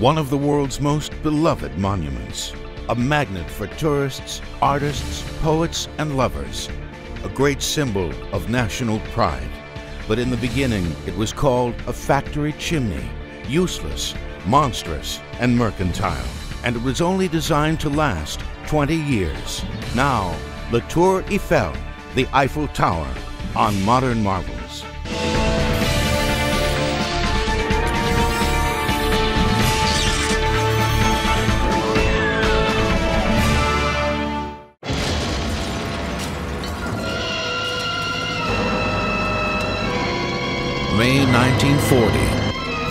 one of the world's most beloved monuments, a magnet for tourists, artists, poets, and lovers, a great symbol of national pride. But in the beginning, it was called a factory chimney, useless, monstrous, and mercantile. And it was only designed to last 20 years. Now, La Tour Eiffel, the Eiffel Tower, on Modern Marvels. May 1940.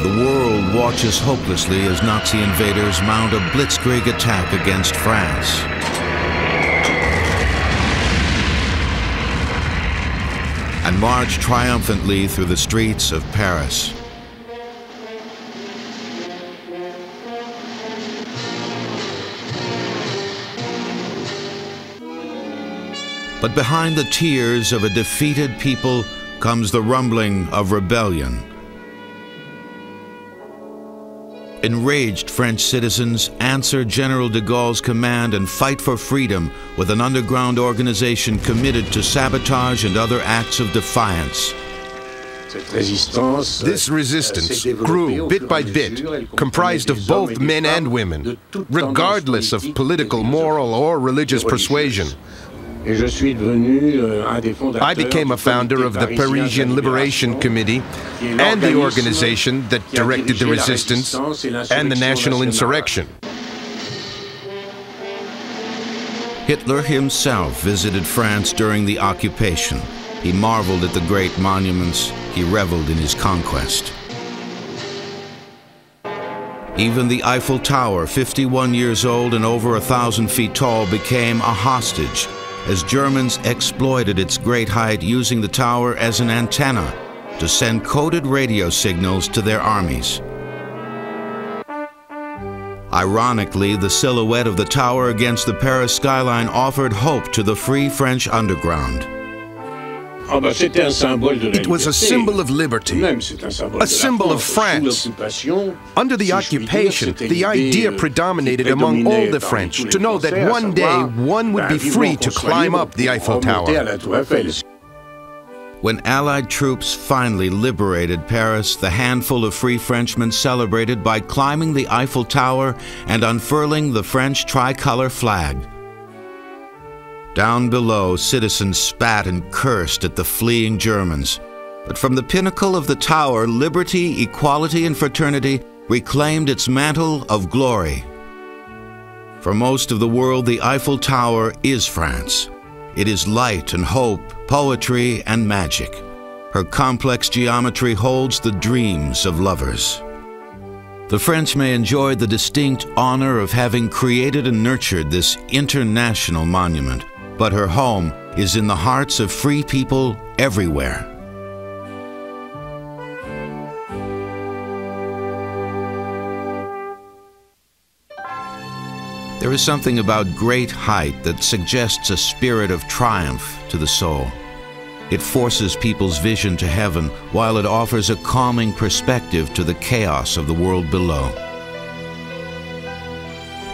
The world watches hopelessly as Nazi invaders mount a blitzkrieg attack against France. And march triumphantly through the streets of Paris. But behind the tears of a defeated people comes the rumbling of rebellion. Enraged French citizens answer General de Gaulle's command and fight for freedom with an underground organization committed to sabotage and other acts of defiance. This resistance grew bit by bit, comprised of both men and women, regardless of political, moral, or religious persuasion. I became a founder of the Parisian Liberation Committee and the organization that directed the resistance and the national insurrection. Hitler himself visited France during the occupation. He marveled at the great monuments. He reveled in his conquest. Even the Eiffel Tower, 51 years old and over 1,000 feet tall, became a hostage as Germans exploited its great height, using the tower as an antenna to send coded radio signals to their armies. Ironically, the silhouette of the tower against the Paris skyline offered hope to the free French underground. It was a symbol of liberty, a symbol of France. Under the occupation, the idea predominated among all the French to know that one day one would be free to climb up the Eiffel Tower. When Allied troops finally liberated Paris, the handful of free Frenchmen celebrated by climbing the Eiffel Tower and unfurling the French tricolor flag. Down below, citizens spat and cursed at the fleeing Germans. But from the pinnacle of the tower, liberty, equality, and fraternity reclaimed its mantle of glory. For most of the world, the Eiffel Tower is France. It is light and hope, poetry and magic. Her complex geometry holds the dreams of lovers. The French may enjoy the distinct honor of having created and nurtured this international monument, but her home is in the hearts of free people everywhere. There is something about great height that suggests a spirit of triumph to the soul. It forces people's vision to heaven, while it offers a calming perspective to the chaos of the world below.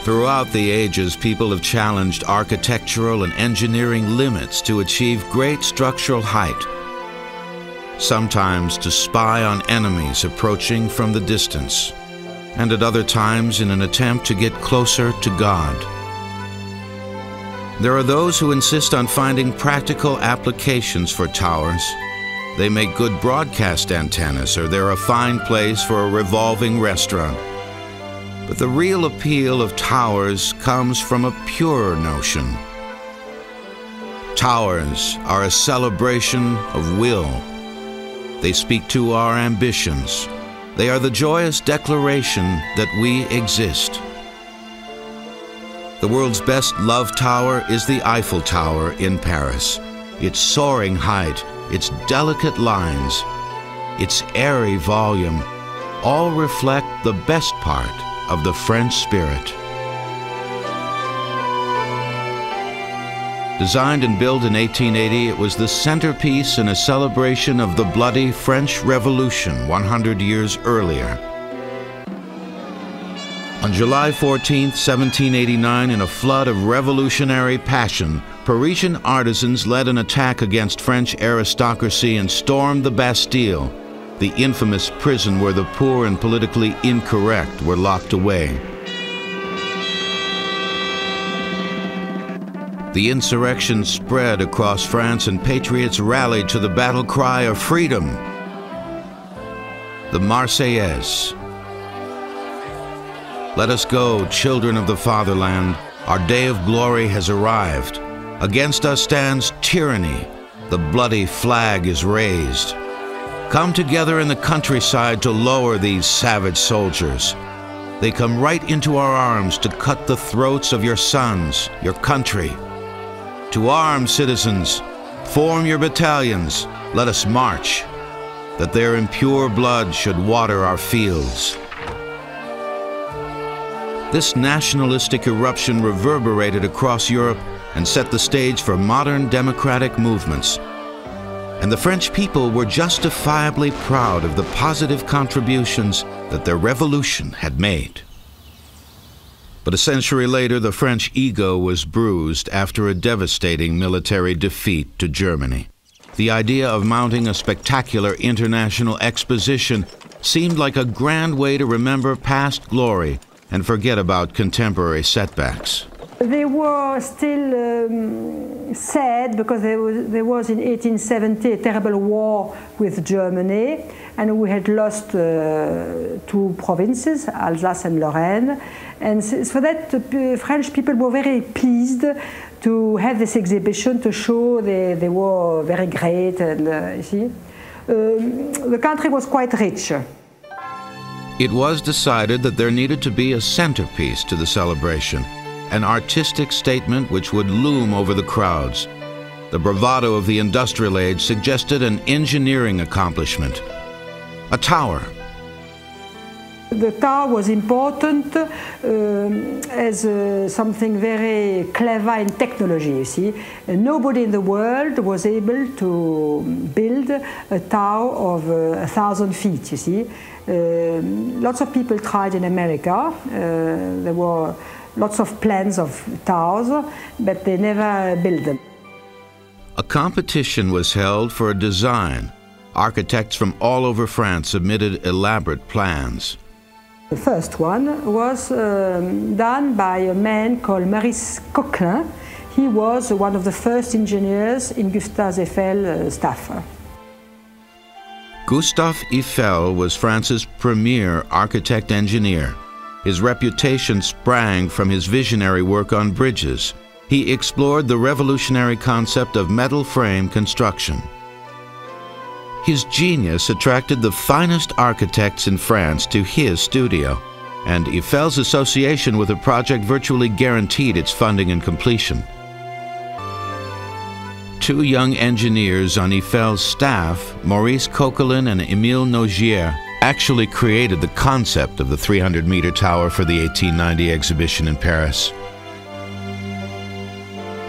Throughout the ages, people have challenged architectural and engineering limits to achieve great structural height, sometimes to spy on enemies approaching from the distance, and at other times in an attempt to get closer to God. There are those who insist on finding practical applications for towers. They make good broadcast antennas, or they're a fine place for a revolving restaurant. But the real appeal of towers comes from a purer notion. Towers are a celebration of will. They speak to our ambitions. They are the joyous declaration that we exist. The world's best loved tower is the Eiffel Tower in Paris. Its soaring height, its delicate lines, its airy volume, all reflect the best part of the French spirit. Designed and built in 1880, it was the centerpiece in a celebration of the bloody French Revolution 100 years earlier. On July 14, 1789, in a flood of revolutionary passion, Parisian artisans led an attack against French aristocracy and stormed the Bastille, the infamous prison where the poor and politically incorrect were locked away. The insurrection spread across France and patriots rallied to the battle cry of freedom, the Marseillaise. Let us go, children of the fatherland. Our day of glory has arrived. Against us stands tyranny. The bloody flag is raised. Come together in the countryside to lower these savage soldiers. They come right into our arms to cut the throats of your sons, your country. To arms, citizens. Form your battalions. Let us march, that their impure blood should water our fields. This nationalistic eruption reverberated across Europe and set the stage for modern democratic movements. And the French people were justifiably proud of the positive contributions that their revolution had made. But a century later, the French ego was bruised after a devastating military defeat to Germany. The idea of mounting a spectacular international exposition seemed like a grand way to remember past glory and forget about contemporary setbacks. They were still sad because there was in 1870 a terrible war with Germany, and we had lost 2 provinces, Alsace and Lorraine. And for that, the French people were very pleased to have this exhibition to show they were very great. And you see, the country was quite rich. It was decided that there needed to be a centerpiece to the celebration, an artistic statement which would loom over the crowds. The bravado of the industrial age suggested an engineering accomplishment, a tower. The tower was important as something very clever in technology, you see. Nobody in the world was able to build a tower of 1,000 feet, you see. Lots of people tried in America. There were lots of plans of towers, but they never built them. A competition was held for a design. Architects from all over France submitted elaborate plans. The first one was done by a man called Maurice Coquelin. He was one of the first engineers in Gustave Eiffel's staff. Gustave Eiffel was France's premier architect-engineer. His reputation sprang from his visionary work on bridges. He explored the revolutionary concept of metal frame construction. His genius attracted the finest architects in France to his studio, and Eiffel's association with the project virtually guaranteed its funding and completion. 2 young engineers on Eiffel's staff, Maurice Coquelin and Émile Nogier, actually created the concept of the 300-meter tower for the 1890 exhibition in Paris.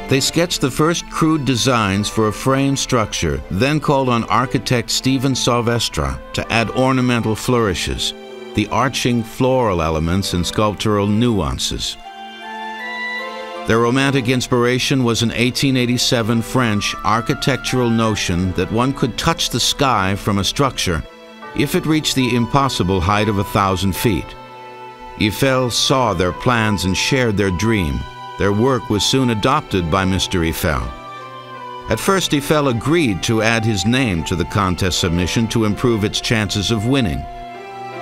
They sketched the first crude designs for a frame structure, then called on architect Stephen Sauvestre to add ornamental flourishes, the arching floral elements and sculptural nuances. Their romantic inspiration was an 1887 French architectural notion that one could touch the sky from a structure if it reached the impossible height of 1,000 feet. Eiffel saw their plans and shared their dream. Their work was soon adopted by Mr. Eiffel. At first, Eiffel agreed to add his name to the contest submission to improve its chances of winning.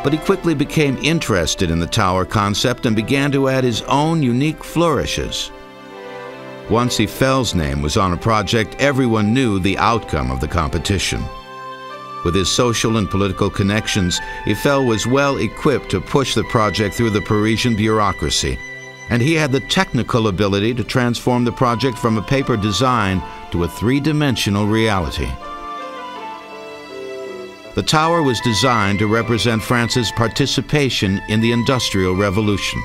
But he quickly became interested in the tower concept and began to add his own unique flourishes. Once Eiffel's name was on a project, everyone knew the outcome of the competition. With his social and political connections, Eiffel was well equipped to push the project through the Parisian bureaucracy, and he had the technical ability to transform the project from a paper design to a 3-dimensional reality. The tower was designed to represent France's participation in the Industrial Revolution.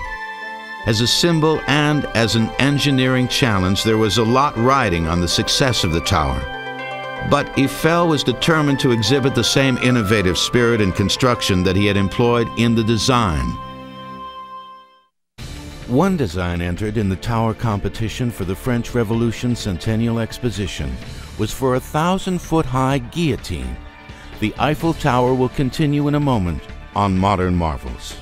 As a symbol and as an engineering challenge, there was a lot riding on the success of the tower. But Eiffel was determined to exhibit the same innovative spirit in construction that he had employed in the design. One design entered in the tower competition for the French Revolution Centennial Exposition was for a 1,000-foot-high guillotine. The Eiffel Tower will continue in a moment on Modern Marvels.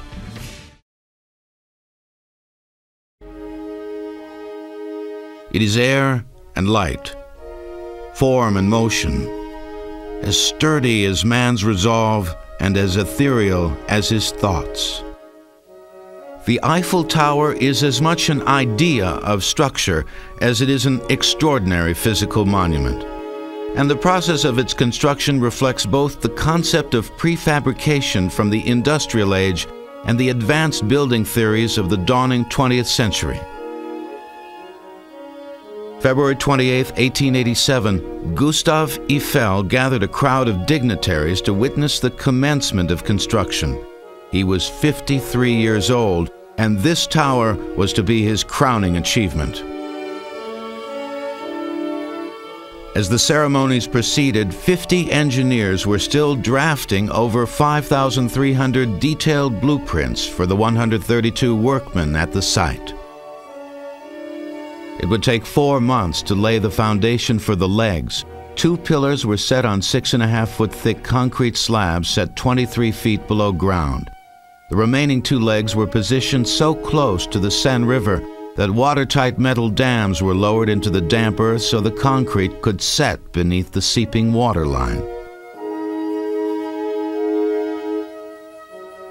It is air and light, form and motion, as sturdy as man's resolve and as ethereal as his thoughts. The Eiffel Tower is as much an idea of structure as it is an extraordinary physical monument. And the process of its construction reflects both the concept of prefabrication from the industrial age and the advanced building theories of the dawning 20th century. February 28, 1887, Gustave Eiffel gathered a crowd of dignitaries to witness the commencement of construction. He was 53 years old, and this tower was to be his crowning achievement. As the ceremonies proceeded, 50 engineers were still drafting over 5,300 detailed blueprints for the 132 workmen at the site. It would take 4 months to lay the foundation for the legs. 2 pillars were set on 6.5-foot thick concrete slabs set 23 feet below ground. The remaining 2 legs were positioned so close to the Seine River that watertight metal dams were lowered into the damp earth so the concrete could set beneath the seeping water line.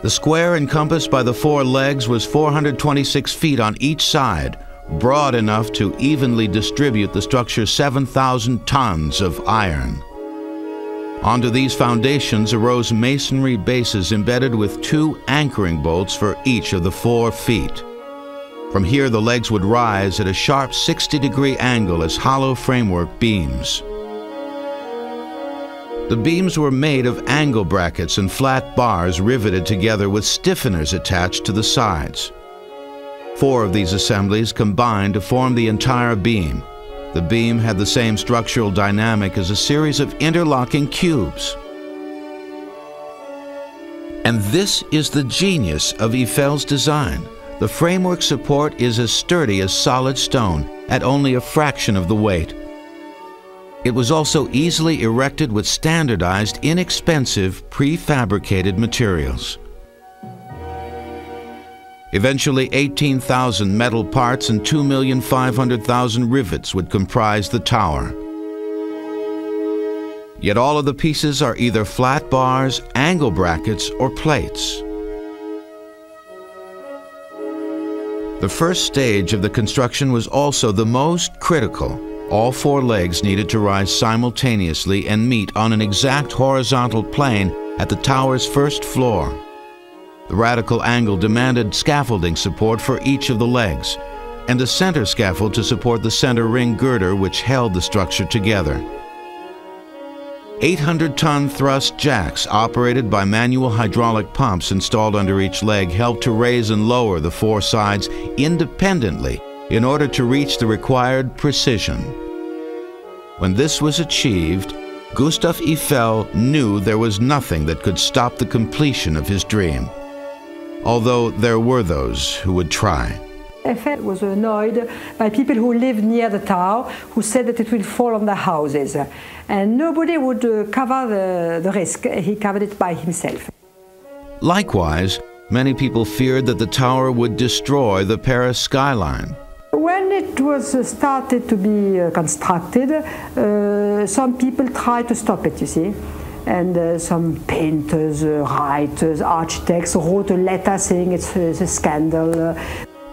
The square encompassed by the 4 legs was 426 feet on each side, broad enough to evenly distribute the structure's 7,000 tons of iron. Onto these foundations arose masonry bases embedded with 2 anchoring bolts for each of the 4 feet. From here, the legs would rise at a sharp 60-degree angle as hollow framework beams. The beams were made of angle brackets and flat bars riveted together with stiffeners attached to the sides. 4 of these assemblies combined to form the entire beam. The beam had the same structural dynamic as a series of interlocking cubes. And this is the genius of Eiffel's design. The framework support is as sturdy as solid stone, at only a fraction of the weight. It was also easily erected with standardized, inexpensive, prefabricated materials. Eventually, 18,000 metal parts and 2,500,000 rivets would comprise the tower. Yet all of the pieces are either flat bars, angle brackets, or plates. The first stage of the construction was also the most critical. All 4 legs needed to rise simultaneously and meet on an exact horizontal plane at the tower's first floor. The radical angle demanded scaffolding support for each of the legs, and a center scaffold to support the center ring girder which held the structure together. 800-ton thrust jacks operated by manual hydraulic pumps installed under each leg helped to raise and lower the 4 sides independently in order to reach the required precision. When this was achieved, Gustave Eiffel knew there was nothing that could stop the completion of his dream, although there were those who would try. Eiffel was annoyed by people who lived near the tower, who said that it will fall on their houses. And nobody would cover the risk. He covered it by himself. Likewise, many people feared that the tower would destroy the Paris skyline. When it was started to be constructed, some people tried to stop it, you see. And some painters, writers, architects wrote a letter saying it's a scandal.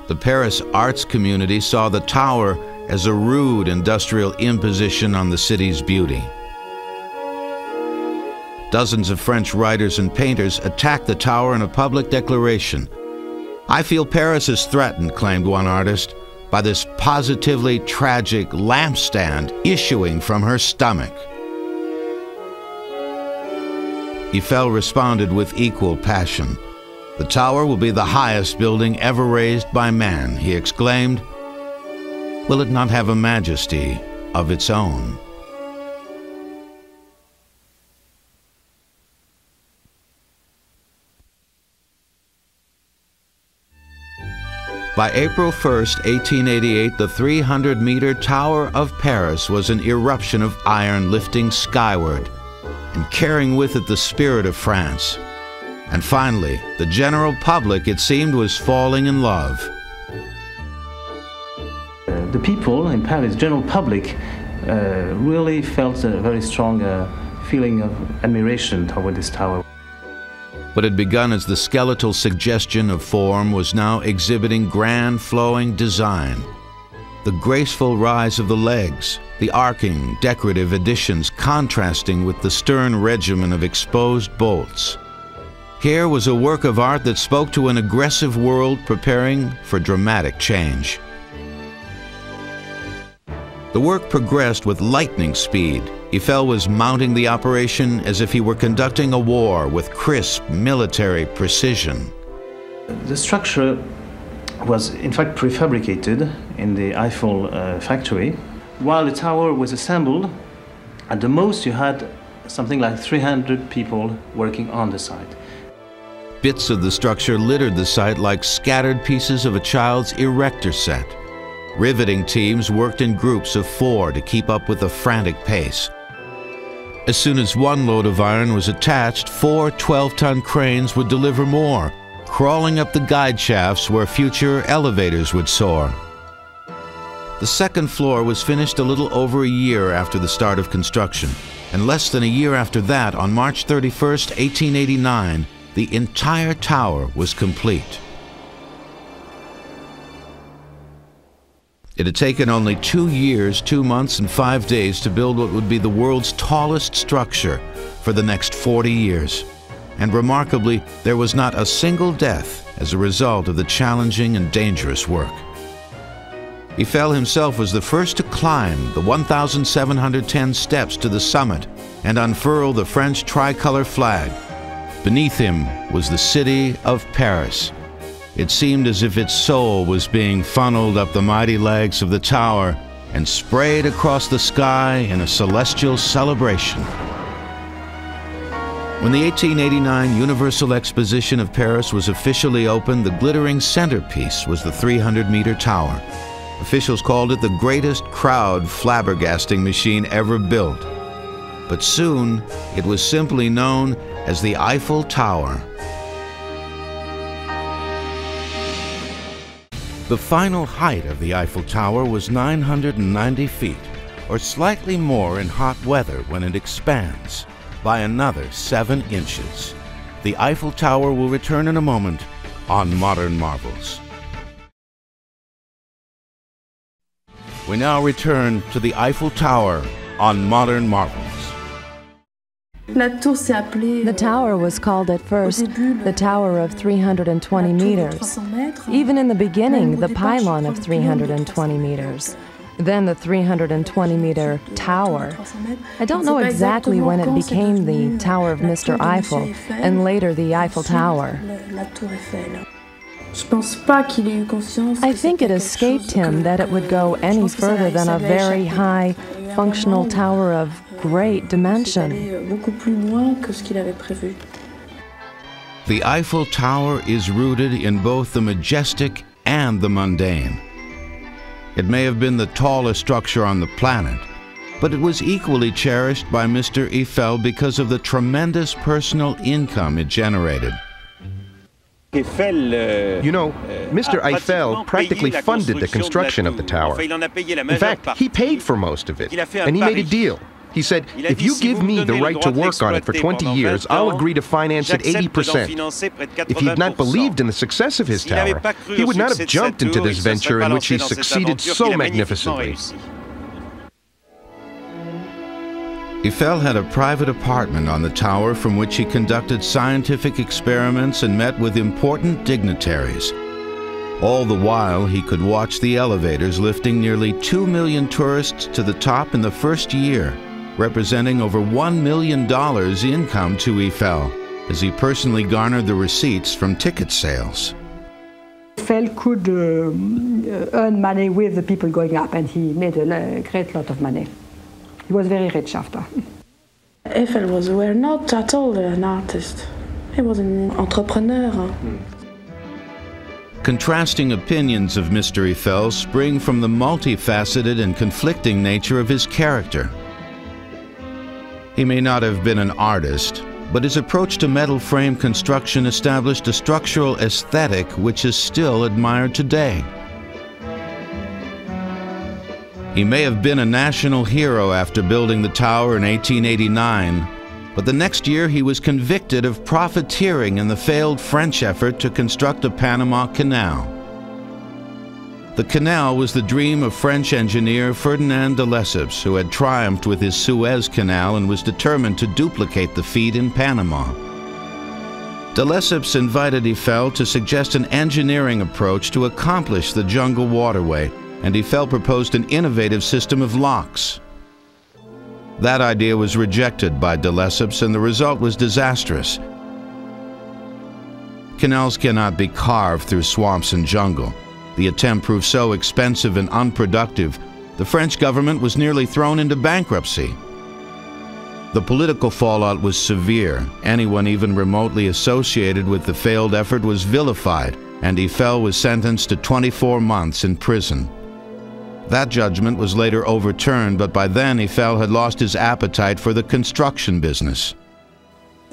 The Paris arts community saw the tower as a rude industrial imposition on the city's beauty. Dozens of French writers and painters attacked the tower in a public declaration. "I feel Paris is threatened," claimed one artist, "by this positively tragic lampstand issuing from her stomach." Eiffel responded with equal passion. "The tower will be the highest building ever raised by man," he exclaimed. "Will it not have a majesty of its own?" By April 1st, 1888, the 300-meter Tower of Paris was an eruption of iron lifting skyward and carrying with it the spirit of France. And finally, the general public, it seemed, was falling in love. The people in Paris, general public, really felt a very strong feeling of admiration toward this tower. What had begun as the skeletal suggestion of form was now exhibiting grand flowing design. The graceful rise of the legs, the arcing, decorative additions contrasting with the stern regimen of exposed bolts. Here was a work of art that spoke to an aggressive world preparing for dramatic change. The work progressed with lightning speed. Eiffel was mounting the operation as if he were conducting a war with crisp military precision. The structure was in fact prefabricated in the Eiffel factory. While the tower was assembled, at the most you had something like 300 people working on the site. Bits of the structure littered the site like scattered pieces of a child's erector set. Riveting teams worked in groups of 4 to keep up with the frantic pace. As soon as one load of iron was attached, 4 12-ton cranes would deliver more, crawling up the guide shafts where future elevators would soar. The second floor was finished a little over a year after the start of construction, and less than a year after that, on March 31st, 1889, the entire tower was complete. It had taken only 2 years, 2 months, and 5 days to build what would be the world's tallest structure for the next 40 years. And remarkably, there was not a single death as a result of the challenging and dangerous work. Eiffel himself was the first to climb the 1,710 steps to the summit and unfurl the French tricolor flag. Beneath him was the city of Paris. It seemed as if its soul was being funneled up the mighty legs of the tower and sprayed across the sky in a celestial celebration. When the 1889 Universal Exposition of Paris was officially opened, the glittering centerpiece was the 300-meter tower. Officials called it the greatest crowd flabbergasting machine ever built. But soon, it was simply known as the Eiffel Tower. The final height of the Eiffel Tower was 990 feet, or slightly more in hot weather when it expands, by another 7 inches. The Eiffel Tower will return in a moment on Modern Marvels. We now return to the Eiffel Tower on Modern Marvels. The tower was called at first the Tower of 320 meters. Even in the beginning, the pylon of 320 meters. Then the 320-meter tower. I don't know exactly when it became the Tower of Mr. Eiffel, and later the Eiffel Tower. I think it escaped him that it would go any further than a very high, functional tower of great dimension. The Eiffel Tower is rooted in both the majestic and the mundane. It may have been the tallest structure on the planet, but it was equally cherished by Mr. Eiffel because of the tremendous personal income it generated. You know, Mr. Eiffel practically funded the construction of the tower. In fact, he paid for most of it, and he made a deal. He said, if you give me the right to work on it for 20 years, I'll agree to finance it 80%. If he had not believed in the success of his tower, he would not have jumped into this venture in which he succeeded so magnificently. Eiffel had a private apartment on the tower from which he conducted scientific experiments and met with important dignitaries. All the while, he could watch the elevators lifting nearly 2 million tourists to the top in the first year, representing over $1 million income to Eiffel, as he personally garnered the receipts from ticket sales. Eiffel could earn money with the people going up, and he made a great lot of money. He was very rich after. Eiffel were not at all an artist. He was an entrepreneur. Contrasting opinions of Mr. Eiffel spring from the multifaceted and conflicting nature of his character. He may not have been an artist, but his approach to metal frame construction established a structural aesthetic which is still admired today. He may have been a national hero after building the tower in 1889, but the next year he was convicted of profiteering in the failed French effort to construct the Panama Canal. The canal was the dream of French engineer Ferdinand de Lesseps, who had triumphed with his Suez Canal and was determined to duplicate the feat in Panama. De Lesseps invited Eiffel to suggest an engineering approach to accomplish the jungle waterway, and Eiffel proposed an innovative system of locks. That idea was rejected by de Lesseps, and the result was disastrous. Canals cannot be carved through swamps and jungle. The attempt proved so expensive and unproductive, the French government was nearly thrown into bankruptcy. The political fallout was severe. Anyone even remotely associated with the failed effort was vilified, and Eiffel was sentenced to 24 months in prison. That judgment was later overturned, but by then Eiffel had lost his appetite for the construction business.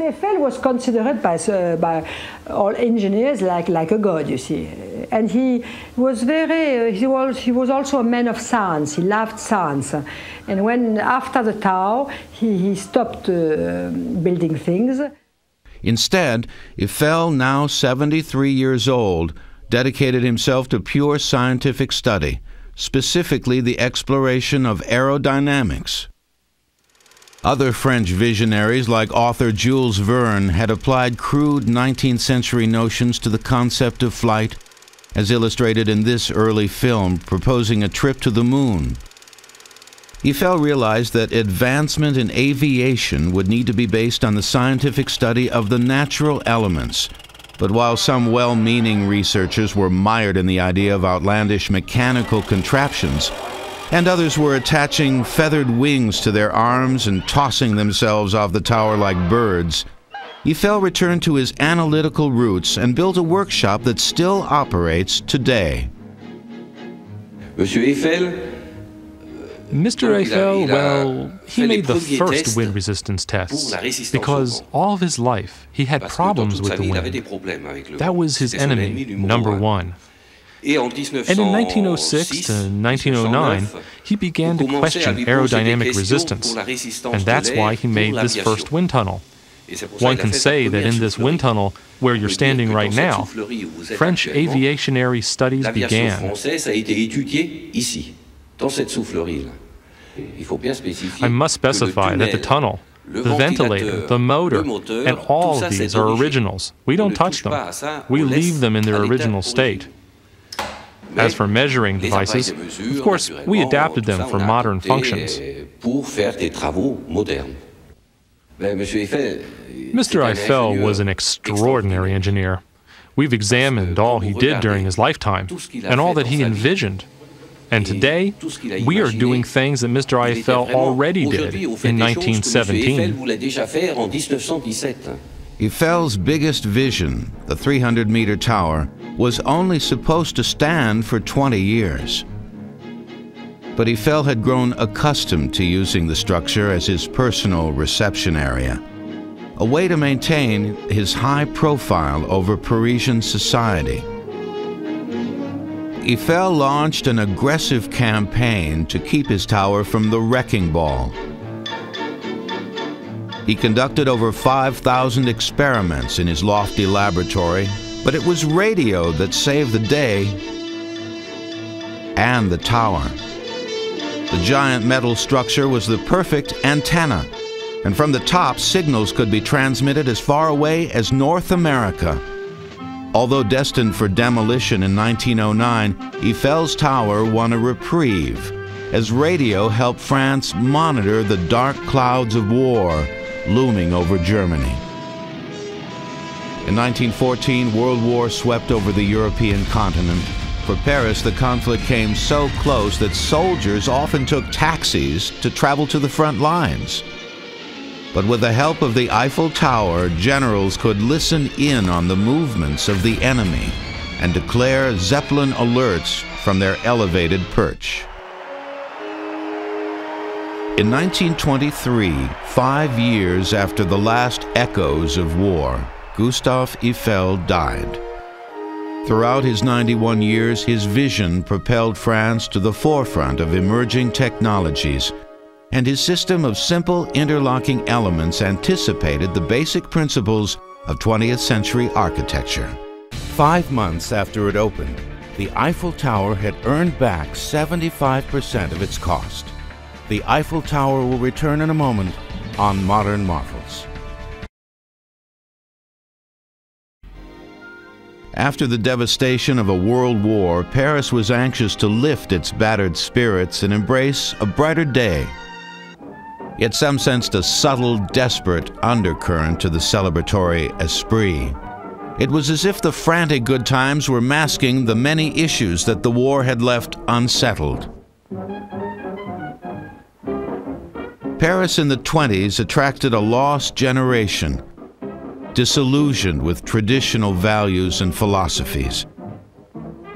Eiffel was considered by all engineers like a god, you see. And he was he was also a man of science. He loved science. And when, after the tower, he stopped building things. Instead, Eiffel, now 73 years old, dedicated himself to pure scientific study, specifically the exploration of aerodynamics. Other French visionaries like author Jules Verne had applied crude 19th century notions to the concept of flight, as illustrated in this early film proposing a trip to the moon. Eiffel realized that advancement in aviation would need to be based on the scientific study of the natural elements. But while some well-meaning researchers were mired in the idea of outlandish mechanical contraptions, and others were attaching feathered wings to their arms and tossing themselves off the tower like birds, Eiffel returned to his analytical roots and built a workshop that still operates today. Mr. Eiffel, well, he made the first wind resistance tests because all of his life he had problems with the wind. That was his enemy, number one. And in 1906 to 1909, he began to question aerodynamic resistance, and that's why he made this first wind tunnel. One can say that in this wind tunnel, where you're standing right now, French aviationary studies began. I must specify that the tunnel, the ventilator, the motor, and all of these are originals. We don't touch them. We leave them in their original state. As for measuring devices, of course, we adapted them for modern functions. Mr. Eiffel was an extraordinary engineer. We've examined all he did during his lifetime and all that he envisioned. And today, we are doing things that Mr. Eiffel already did in 1917. Eiffel's biggest vision, the 300-meter tower, was only supposed to stand for 20 years. But Eiffel had grown accustomed to using the structure as his personal reception area, a way to maintain his high profile over Parisian society. Eiffel launched an aggressive campaign to keep his tower from the wrecking ball. He conducted over 5,000 experiments in his lofty laboratory, but it was radio that saved the day and the tower. The giant metal structure was the perfect antenna, and from the top, signals could be transmitted as far away as North America. Although destined for demolition in 1909, Eiffel's tower won a reprieve, as radio helped France monitor the dark clouds of war looming over Germany. In 1914, World War swept over the European continent. For Paris, the conflict came so close that soldiers often took taxis to travel to the front lines. But with the help of the Eiffel Tower, generals could listen in on the movements of the enemy and declare Zeppelin alerts from their elevated perch. In 1923, 5 years after the last echoes of war, Gustave Eiffel died. Throughout his 91 years, his vision propelled France to the forefront of emerging technologies, and his system of simple interlocking elements anticipated the basic principles of 20th century architecture. 5 months after it opened, the Eiffel Tower had earned back 75% of its cost. The Eiffel Tower will return in a moment on Modern Marvels. After the devastation of a world war, Paris was anxious to lift its battered spirits and embrace a brighter day. Yet some sensed a subtle, desperate undercurrent to the celebratory esprit. It was as if the frantic good times were masking the many issues that the war had left unsettled. Paris in the 20s attracted a lost generation, disillusioned with traditional values and philosophies.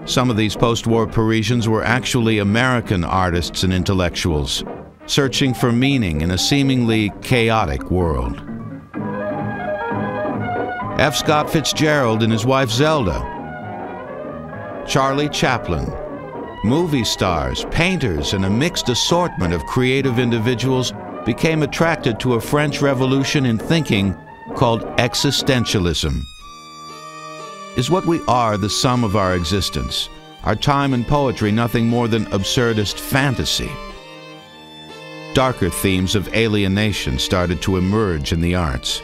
Some of these post-war Parisians were actually American artists and intellectuals, searching for meaning in a seemingly chaotic world. F. Scott Fitzgerald and his wife Zelda, Charlie Chaplin, movie stars, painters, and a mixed assortment of creative individuals became attracted to a French revolution in thinking called existentialism. Is what we are the sum of our existence? Our time and poetry nothing more than absurdist fantasy? Darker themes of alienation started to emerge in the arts,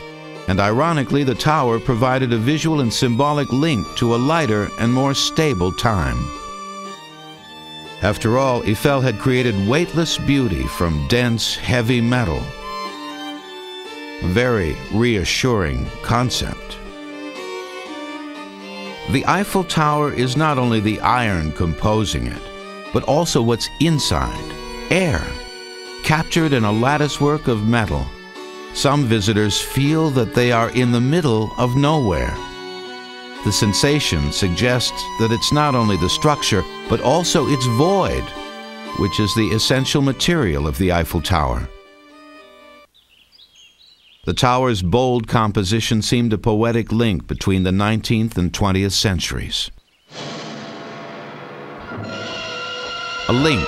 and ironically, the tower provided a visual and symbolic link to a lighter and more stable time. After all, Eiffel had created weightless beauty from dense, heavy metal. A very reassuring concept. The Eiffel Tower is not only the iron composing it, but also what's inside, air, captured in a latticework of metal. Some visitors feel that they are in the middle of nowhere. The sensation suggests that it's not only the structure, but also its void, which is the essential material of the Eiffel Tower. The tower's bold composition seemed a poetic link between the 19th and 20th centuries. A link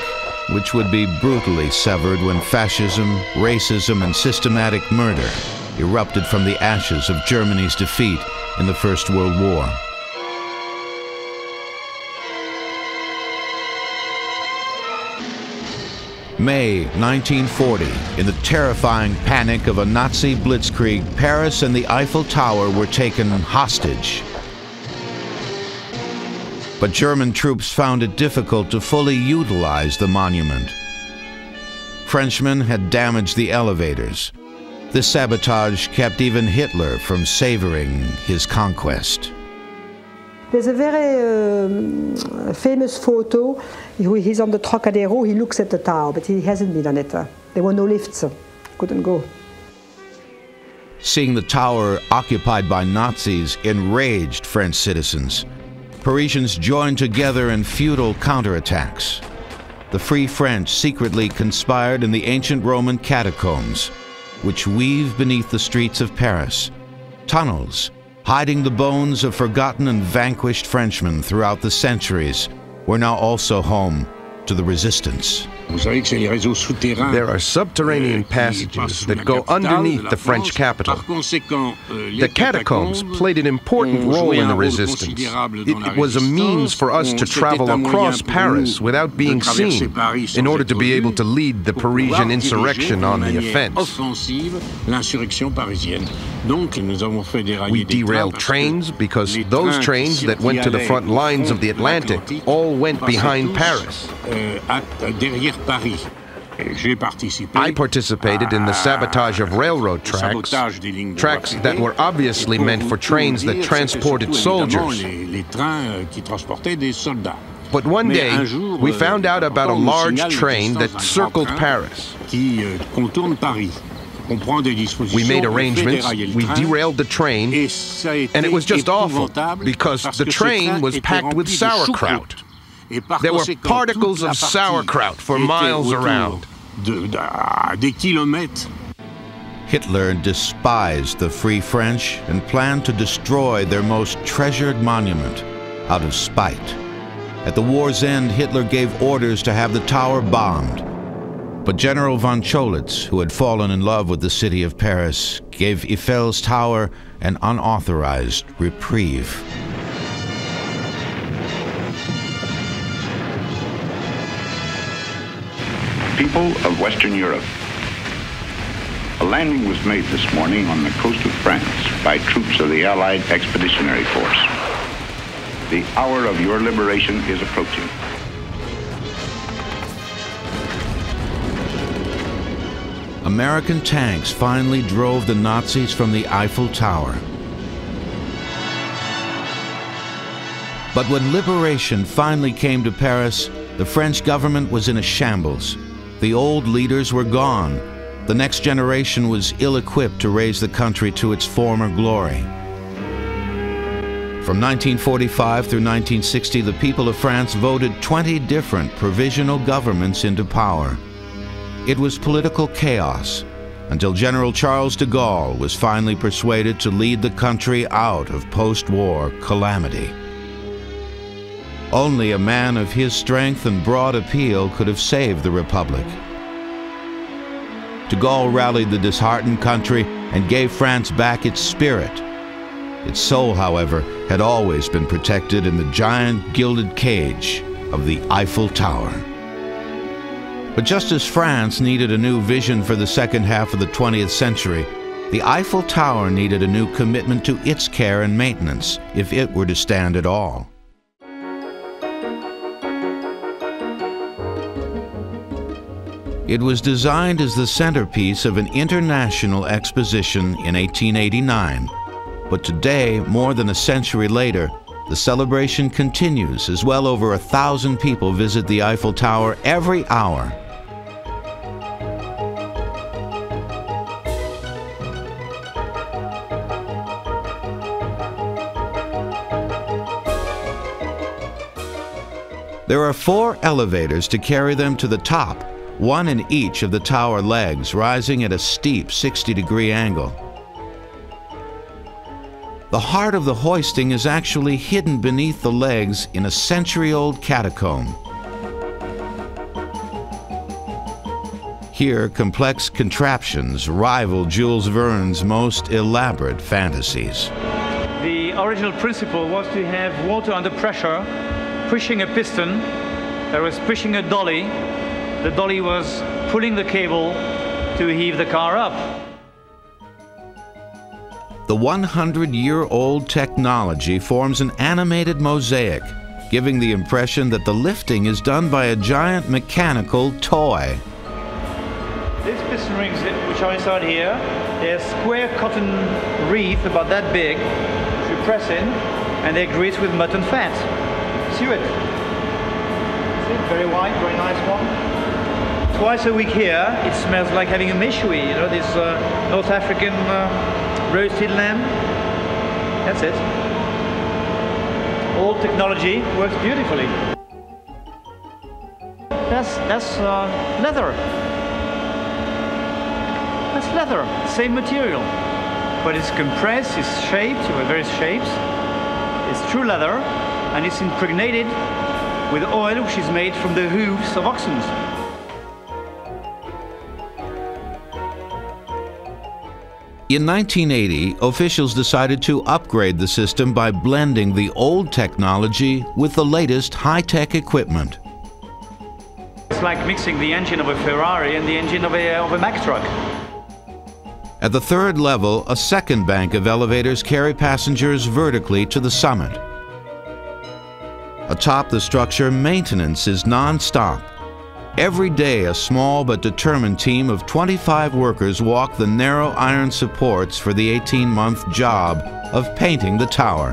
which would be brutally severed when fascism, racism, and systematic murder erupted from the ashes of Germany's defeat in the First World War. May 1940, in the terrifying panic of a Nazi blitzkrieg, Paris and the Eiffel Tower were taken hostage. But German troops found it difficult to fully utilize the monument. Frenchmen had damaged the elevators. This sabotage kept even Hitler from savoring his conquest. There's a very famous photo. He's on the Trocadero, he looks at the tower, but he hasn't been on it. There were no lifts, couldn't go. Seeing the tower occupied by Nazis enraged French citizens. Parisians joined together in futile counterattacks. The Free French secretly conspired in the ancient Roman catacombs, which weave beneath the streets of Paris. Tunnels, hiding the bones of forgotten and vanquished Frenchmen throughout the centuries, were now also home to the resistance. There are subterranean passages that go underneath the French capital. The catacombs played an important role in the resistance. It was a means for us to travel across Paris without being seen, in order to be able to lead the Parisian insurrection on the offense. We derailed trains because those trains that went to the front lines of the Atlantic all went behind Paris. I participated in the sabotage of railroad tracks that were obviously meant for trains that transported soldiers. But one day, we found out about a large train that circled Paris. We made arrangements, we derailed the train, and it was just awful because the train was packed with sauerkraut. There were particles of sauerkraut for miles around. Hitler despised the Free French and planned to destroy their most treasured monument out of spite. At the war's end, Hitler gave orders to have the tower bombed. But General von Cholitz, who had fallen in love with the city of Paris, gave Eiffel's Tower an unauthorized reprieve. People of Western Europe, a landing was made this morning on the coast of France by troops of the Allied Expeditionary Force. The hour of your liberation is approaching. American tanks finally drove the Nazis from the Eiffel Tower. But when liberation finally came to Paris, the French government was in a shambles. The old leaders were gone. The next generation was ill-equipped to raise the country to its former glory. From 1945 through 1960, the people of France voted 20 different provisional governments into power. It was political chaos until General Charles de Gaulle was finally persuaded to lead the country out of post-war calamity. Only a man of his strength and broad appeal could have saved the Republic. De Gaulle rallied the disheartened country and gave France back its spirit. Its soul, however, had always been protected in the giant gilded cage of the Eiffel Tower. But just as France needed a new vision for the second half of the 20th century, the Eiffel Tower needed a new commitment to its care and maintenance if it were to stand at all. It was designed as the centerpiece of an international exposition in 1889, but today, more than a century later, the celebration continues as well over 1,000 people visit the Eiffel Tower every hour. There are 4 elevators to carry them to the top, one in each of the tower legs, rising at a steep 60-degree angle. The heart of the hoisting is actually hidden beneath the legs in a century-old catacomb. Here, complex contraptions rival Jules Verne's most elaborate fantasies. The original principle was to have water under pressure, pushing a piston that was pushing a dolly. The dolly was pulling the cable to heave the car up. The 100-year-old technology forms an animated mosaic, giving the impression that the lifting is done by a giant mechanical toy. These piston rings which are inside here, they're square cotton wreath about that big, which you press in, and they're greased with mutton fat. See it? See it? Very white, very nice one. Twice a week here, it smells like having a méchoui, you know, this North African roasted lamb. That's it. All technology works beautifully. That's leather. That's leather, same material. But it's compressed, it's shaped, with various shapes. It's true leather, and it's impregnated with oil which is made from the hooves of oxen. In 1980, officials decided to upgrade the system by blending the old technology with the latest high-tech equipment. It's like mixing the engine of a Ferrari and the engine of a Mack truck. At the 3rd level, a second bank of elevators carry passengers vertically to the summit. Atop the structure, maintenance is non-stop. Every day, a small but determined team of 25 workers walk the narrow iron supports for the 18-month job of painting the tower.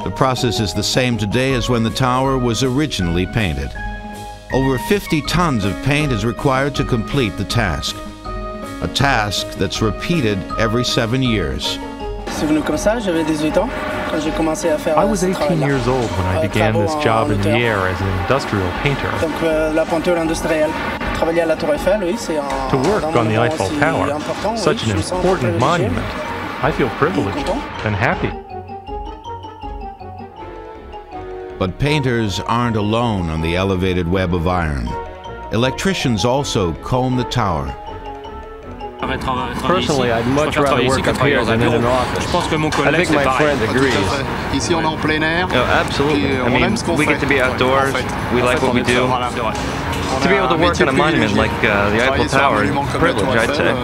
The process is the same today as when the tower was originally painted. Over 50 tons of paint is required to complete the task. a task that's repeated every 7 yeyears. I was 18 years old when I began this job in the air as an industrial painter. To work on the Eiffel Tower, such an important monument, I feel privileged and happy. But painters aren't alone on the elevated web of iron. Electricians also comb the tower. Personally, I'd much rather work up here than in an office. I think my friend agrees. Absolutely. I mean, we get to be outdoors. We like what we do. To be able to work on a monument like the Eiffel Tower is a privilege, I'd say.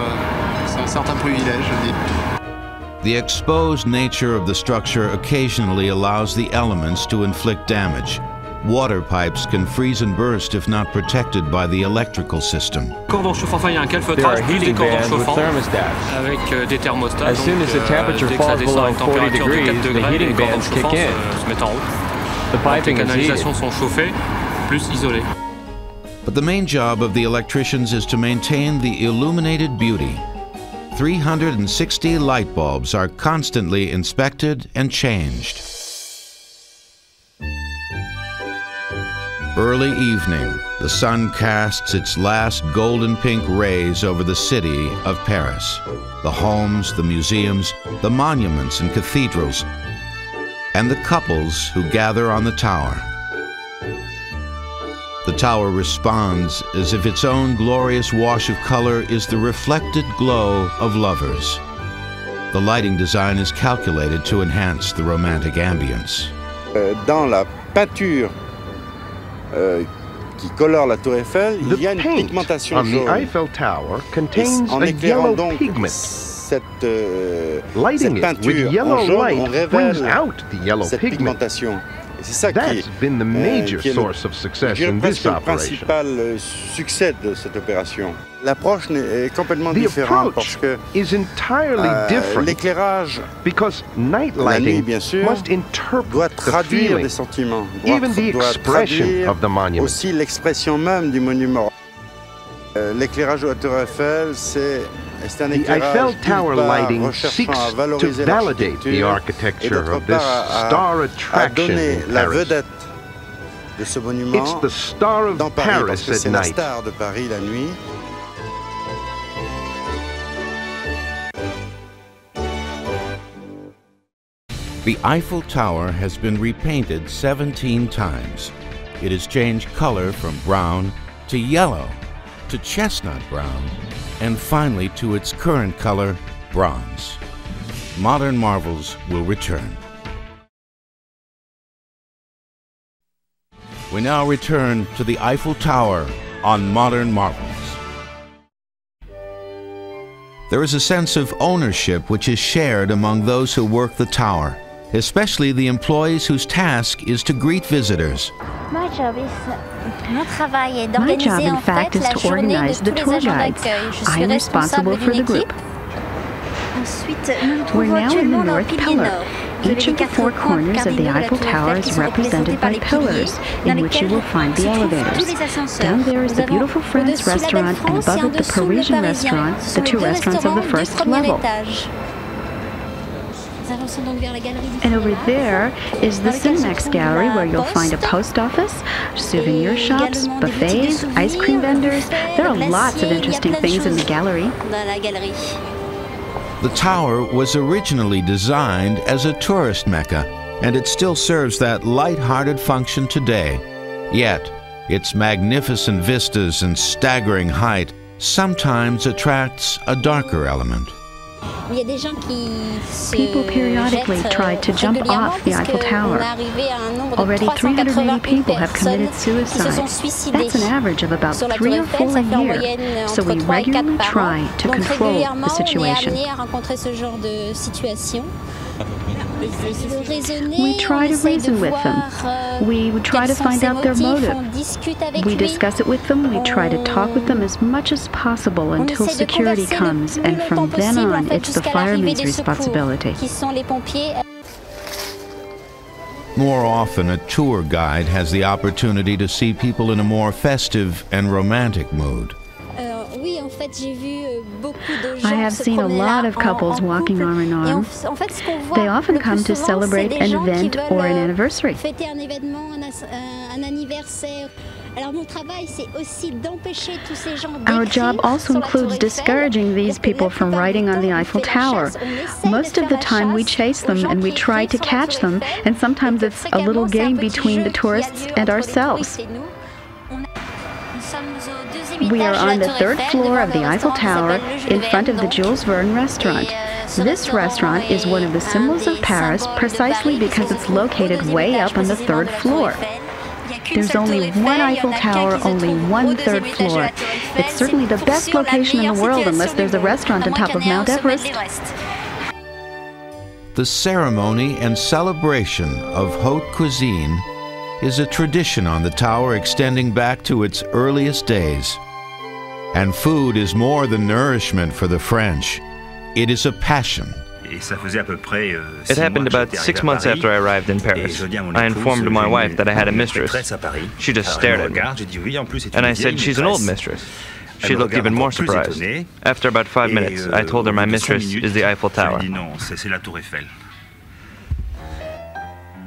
The exposed nature of the structure occasionally allows the elements to inflict damage. Water pipes can freeze and burst if not protected by the electrical system. There are heating bands with thermostats. As soon as the temperature falls below 40 degrees, the heating bands kick in. The piping is heated. But the main job of the electricians is to maintain the illuminated beauty. 360 light bulbs are constantly inspected and changed. Early evening, the sun casts its last golden pink rays over the city of Paris. The homes, the museums, the monuments and cathedrals, and the couples who gather on the tower. The tower responds as if its own glorious wash of color is the reflected glow of lovers. The lighting design is calculated to enhance the romantic ambience. Dans la peinture qui colore la Tour Eiffel, il y a une pigmentation jaune. The Eiffel Tower contains a yellow pigment. Lighting it with yellow light brings out the yellow pigment. That's been the major source of success in this operation. L'approche est complètement différente parce que is entirely different because night lighting must interpret the feeling, even the expression of the monument. Aussi l'expression même du monument. L'éclairage de la Tour Eiffel, c'est un The Eiffel Tower lighting seeks to validate the architecture of this star attraction in Paris. It's the star of Paris at night. The Eiffel Tower has been repainted 17 times. It has changed color from brown to yellow to chestnut brown, and finally to its current color, bronze. Modern marvels will return. We now return to the Eiffel Tower on Modern Marvels. There is a sense of ownership which is shared among those who work the tower, especially the employees whose task is to greet visitors. My job, in fact, is to organize the tour guides. I am responsible for the group. We're now in the North Pillar. Each of the 4 corners of the Eiffel Tower is represented by pillars, in which you will find the elevators. Down there is the beautiful France restaurant, and above it the Parisian restaurant, the 2 restaurants of the first level. And over there is the Cinemax Gallery, where you'll find a post office, souvenir shops, buffets, ice cream vendors. There are lots of interesting things in the gallery. The tower was originally designed as a tourist mecca, and it still serves that light-hearted function today. Yet, its magnificent vistas and staggering height sometimes attracts a darker element. People periodically try to jump off the Eiffel Tower. Already 380 people have committed suicide. That's an average of about 3 or 4 a year, so we regularly try to control the situation. We try to reason with them. We try to find out their motive. We discuss it with them. We try to talk with them as much as possible until security comes, and from then on, it's the firemen's responsibility. More often, a tour guide has the opportunity to see people in a more festive and romantic mood. I have seen a lot of couples walking arm in arm. They often come to celebrate an event or an anniversary. Our job also includes discouraging these people from riding on the Eiffel Tower. Most of the time we chase them and we try to catch them, and sometimes it's a little game between the tourists and ourselves. We are on the third floor of the Eiffel Tower in front of the Jules Verne restaurant. This restaurant is one of the symbols of Paris precisely because it's located way up on the third floor. There's only one Eiffel Tower, only one third floor. It's certainly the best location in the world unless there's a restaurant on top of Mount Everest. The ceremony and celebration of haute cuisine is a tradition on the tower extending back to its earliest days. And food is more than nourishment for the French. It is a passion. It happened about 6 months after I arrived in Paris. I informed my wife that I had a mistress. She just stared at me. And I said, she's an old mistress. She looked even more surprised. After about 5 minutes, I told her my mistress is the Eiffel Tower.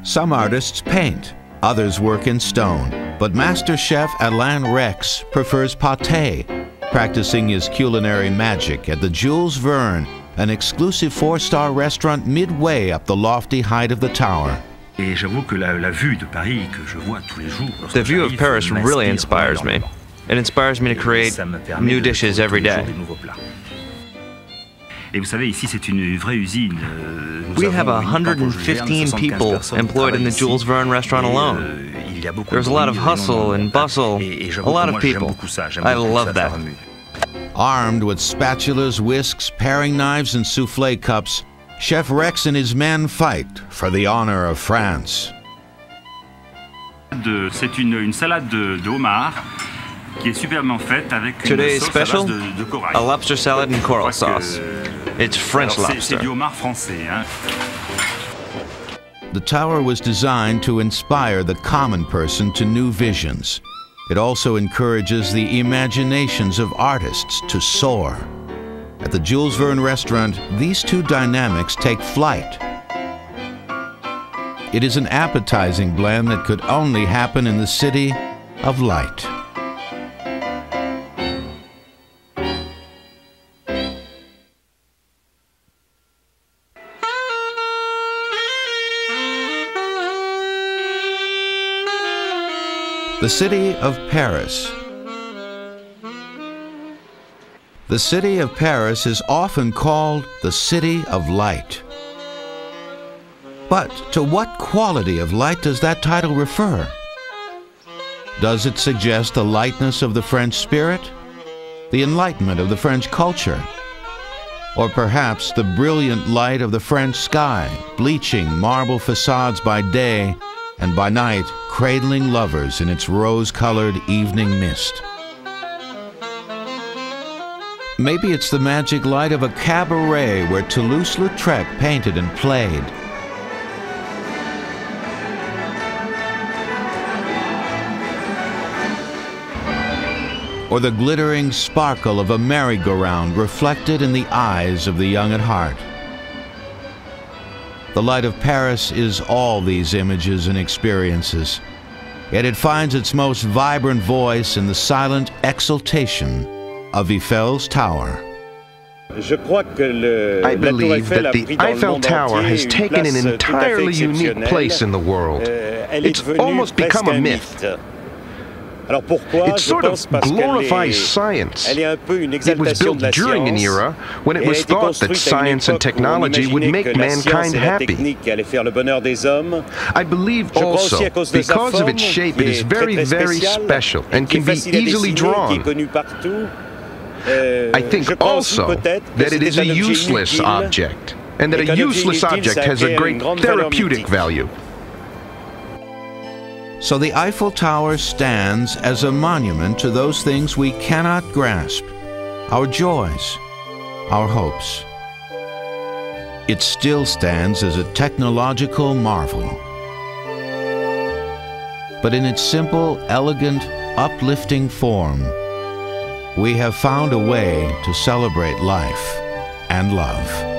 Some artists paint, others work in stone, but Master Chef Alain Rex prefers pâté, practicing his culinary magic at the Jules Verne, an exclusive 4-star restaurant midway up the lofty height of the tower. The view of Paris really inspires me. It inspires me to create new dishes every day. We have 115 people employed in the Jules Verne restaurant alone. There's a lot of hustle and bustle, a lot of people. I love that. Armed with spatulas, whisks, paring knives, and soufflé cups, Chef Rex and his men fight for the honor of France. Today's special, a lobster salad and coral sauce. It's French lobster. The tower was designed to inspire the common person to new visions. It also encourages the imaginations of artists to soar. At the Jules Verne restaurant, these two dynamics take flight. It is an appetizing blend that could only happen in the city of light. The city of Paris. The city of Paris is often called the city of light. But to what quality of light does that title refer? Does it suggest the lightness of the French spirit, the enlightenment of the French culture, or perhaps the brilliant light of the French sky, bleaching marble facades by day and by night cradling lovers in its rose-colored evening mist? Maybe it's the magic light of a cabaret where Toulouse-Lautrec painted and played. Or the glittering sparkle of a merry-go-round reflected in the eyes of the young at heart. The light of Paris is all these images and experiences, yet it finds its most vibrant voice in the silent exultation of Eiffel's Tower. I believe that the Eiffel Tower has taken an entirely unique place in the world. It's almost become a myth. It sort of glorifies science. It was built during an era when it was thought that science and technology would make mankind happy. I believe also, because of its shape, it is very, very special and can be easily drawn. I think also that it is a useless object, and that a useless object has a great therapeutic value. So the Eiffel Tower stands as a monument to those things we cannot grasp, our joys, our hopes. It still stands as a technological marvel. But in its simple, elegant, uplifting form, we have found a way to celebrate life and love.